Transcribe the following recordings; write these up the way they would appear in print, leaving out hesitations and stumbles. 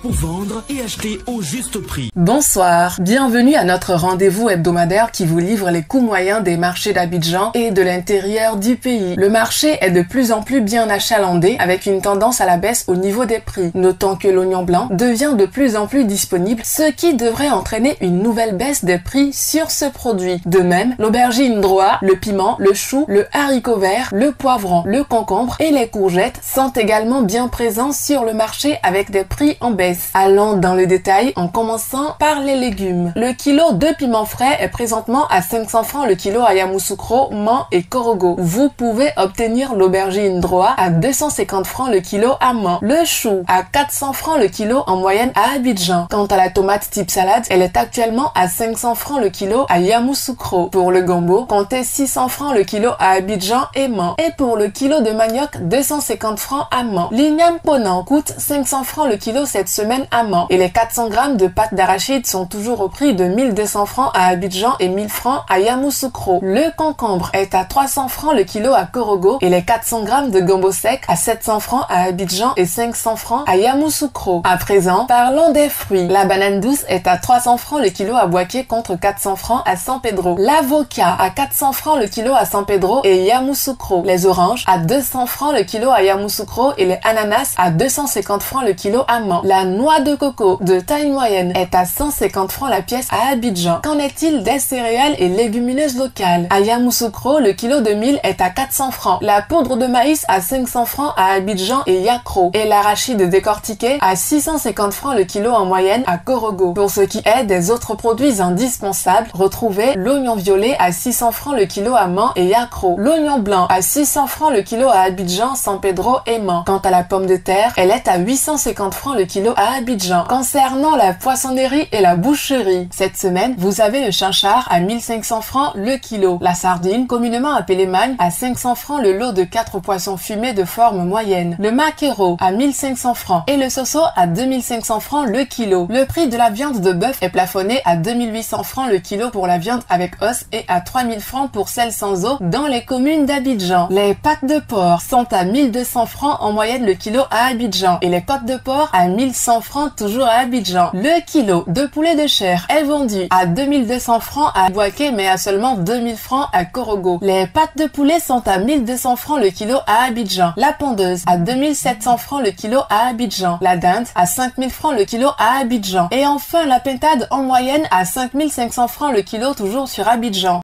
pour vendre et acheter au juste prix. Bonsoir, bienvenue à notre rendez-vous hebdomadaire qui vous livre les coûts moyens des marchés d'Abidjan et de l'intérieur du pays. Le marché est de plus en plus bien achalandé avec une tendance à la baisse au niveau des prix. Notons que l'oignon blanc devient de plus en plus disponible, ce qui devrait entraîner une nouvelle baisse des prix sur ce produit. De même, l'aubergine droit, le piment, le chou, le haricot vert, le poivron, le concombre et les courgettes sont également bien présents sur le marché avec des prix en baisse. Allons dans le détail en commençant par les légumes. Le kilo de piment frais est présentement à 500 francs le kilo à Yamoussoukro, Mans et Korogo. Vous pouvez obtenir l'aubergine droit à 250 francs le kilo à Mans. Le chou à 400 francs le kilo en moyenne à Abidjan. Quant à la tomate type salade, elle est actuellement à 500 francs le kilo à Yamoussoukro. Pour le gombo, comptez 600 francs le kilo à Abidjan et Mans. Et pour le kilo de manioc, 250 francs à Mans. L'igname ponant coûte 500 francs le kilo cette semaine à Mans. Et les 400 grammes de pâte d'arachide sont toujours au prix de 1200 francs à Abidjan et 1000 francs à Yamoussoukro. Le concombre est à 300 francs le kilo à Korogo et les 400 grammes de gombo sec à 700 francs à Abidjan et 500 francs à Yamoussoukro. À présent, parlons des fruits. La banane douce est à 300 francs le kilo à Boaké contre 400 francs à San Pedro. L'avocat à 400 francs le kilo à San Pedro et Yamoussoukro. Les oranges à 200 francs le kilo à Yamoussoukro et les ananas à 250 francs le kilo à Mans. La noix de coco de taille moyenne est à 150 francs la pièce à Abidjan. Qu'en est-il des céréales et légumineuses locales? À Yamoussoukro, le kilo de mil est à 400 francs. La poudre de maïs à 500 francs à Abidjan et Yakro. Et l'arachide décortiqué à 650 francs le kilo en moyenne à Korogo. Pour ce qui est des autres produits indispensables, retrouvez l'oignon violet à 600 francs le kilo à Mans et Yakro. L'oignon blanc à 600 francs le kilo à Abidjan, San Pedro et Mans. Quant à la pomme de terre, elle est à 850 francs le kilo à Abidjan. Concernant la poissonnerie et la boucherie, cette semaine, vous avez le chinchard à 1500 francs le kilo. La sardine, communément appelée magne, à 500 francs le lot de 4 poissons fumés de forme moyenne. Le maquereau à 1500 francs et le soso à 2500 francs le kilo. Le prix de la viande de bœuf est plafonné à 2800 francs le kilo pour la viande avec os et à 3000 francs pour celle sans os dans les communes d'Abidjan. Les pâtes de porc sont à 1200 francs en moyenne le kilo à Abidjan et les côtes de porc à 1100 francs toujours à Abidjan. Le kilo de poulet de chair est vendu à 2200 francs à Boaké mais à seulement 2000 francs à Korogo. Les pâtes de poulet sont à 1200 francs le kilo à Abidjan. La pondeuse à 2700 francs le kilo à Abidjan. La dinde à 5000 francs le kilo à Abidjan. Et enfin la pintade en moyenne à 5500 francs le kilo toujours sur Abidjan.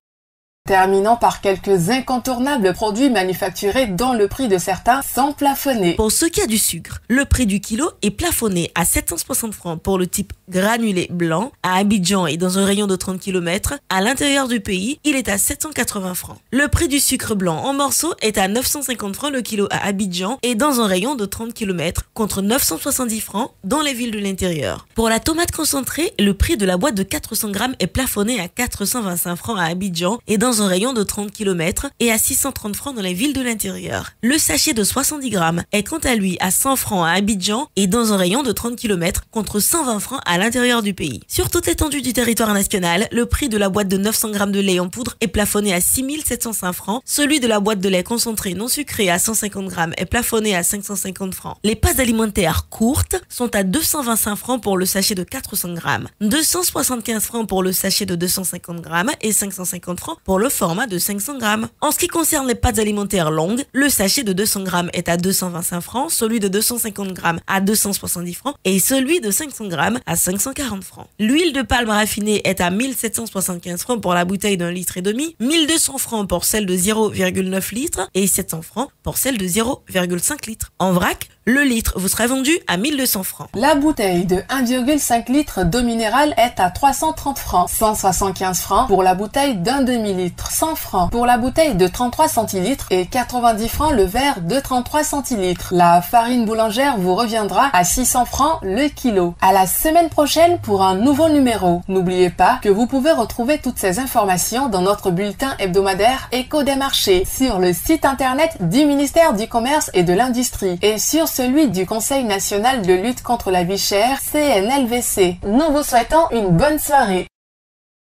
Terminons par quelques incontournables produits manufacturés dont le prix de certains sont plafonnés. Pour ce qui a du sucre, le prix du kilo est plafonné à 760 francs pour le type granulé blanc. À Abidjan et dans un rayon de 30 km, à l'intérieur du pays, il est à 780 francs. Le prix du sucre blanc en morceaux est à 950 francs le kilo à Abidjan et dans un rayon de 30 km contre 970 francs dans les villes de l'intérieur. Pour la tomate concentrée, le prix de la boîte de 400 grammes est plafonné à 425 francs à Abidjan et dans un rayon de 30 km et à 630 francs dans les villes de l'intérieur. Le sachet de 70 grammes est quant à lui à 100 francs à Abidjan et dans un rayon de 30 km contre 120 francs à l'intérieur du pays. Sur toute l'étendue du territoire national, le prix de la boîte de 900 grammes de lait en poudre est plafonné à 6705 francs. Celui de la boîte de lait concentré non sucré à 150 grammes est plafonné à 550 francs. Les pâtes alimentaires courtes sont à 225 francs pour le sachet de 400 grammes, 275 francs pour le sachet de 250 grammes et 550 francs pour le format de 500 grammes. En ce qui concerne les pâtes alimentaires longues, le sachet de 200 grammes est à 225 francs, celui de 250 grammes à 270 francs et celui de 500 grammes à 540 francs. L'huile de palme raffinée est à 1775 francs pour la bouteille d'1,5 litre, 1200 francs pour celle de 0,9 litres et 700 francs pour celle de 0,5 litres. En vrac, le litre vous sera vendu à 1200 francs. La bouteille de 1,5 litre d'eau minérale est à 330 francs, 175 francs pour la bouteille d'un demi-litre, 100 francs pour la bouteille de 33 centilitres et 90 francs le verre de 33 centilitres. La farine boulangère vous reviendra à 600 francs le kilo. À la semaine prochaine pour un nouveau numéro. N'oubliez pas que vous pouvez retrouver toutes ces informations dans notre bulletin hebdomadaire Écho des marchés sur le site internet du ministère du Commerce et de l'Industrie et sur celui du Conseil national de lutte contre la vie chère, CNLVC. Nous vous souhaitons une bonne soirée.